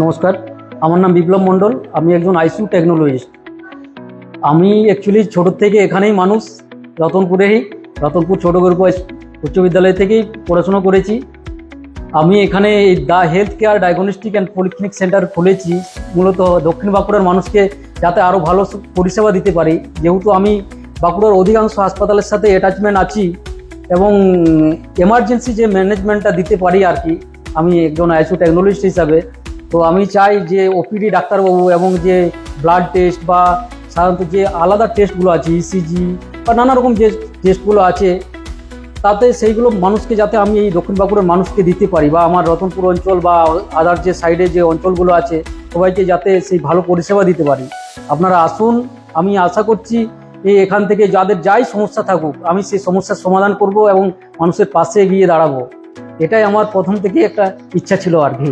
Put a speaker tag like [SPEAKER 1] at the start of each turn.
[SPEAKER 1] নমস্কার, আমার নাম বিপ্লব মণ্ডল। আমি একজন আইসিইউ টেকনোলজিস্ট। আমি অ্যাকচুয়ালি ছোটো থেকে এখানেই মানুষ, রতনপুর ছোটো গল্প উচ্চ বিদ্যালয় থেকেই পড়াশোনা করেছি। আমি এখানে the health care diagnostic and polyclinic centre খুলেছি মূলত দক্ষিণ বাঁকুড়ার মানুষকে যাতে আরও ভালো পরিষেবা দিতে পারি। যেহেতু আমি বাঁকুড়ার অধিকাংশ হাসপাতালের সাথে অ্যাটাচমেন্ট আছি এবং এমার্জেন্সি যে ম্যানেজমেন্টটা দিতে পারি আর কি, আমি একজন আইসিইউ টেকনোলজিস্ট হিসাবে। তো আমি চাই যে ওপিডি ডাক্তারবাবু এবং যে ব্লাড টেস্ট বা সাধারণত যে আলাদা টেস্টগুলো আছে, ইসিজি বা নানা রকম যে টেস্টগুলো আছে, তাতে সেইগুলো মানুষকে যাতে আমি এই দক্ষিণ বাঁকুড়ার মানুষকে দিতে পারি বা আমার রতনপুর অঞ্চল বা আদার যে সাইডে যে অঞ্চলগুলো আছে সবাইকে যাতে সেই ভালো পরিষেবা দিতে পারি। আপনারা আসুন, আমি আশা করছি এখান থেকে যাদের যাই সমস্যা থাকুক আমি সেই সমস্যার সমাধান করব এবং মানুষের পাশে গিয়ে দাঁড়াবো। এটাই আমার প্রথম থেকে একটা ইচ্ছা ছিল আর কি।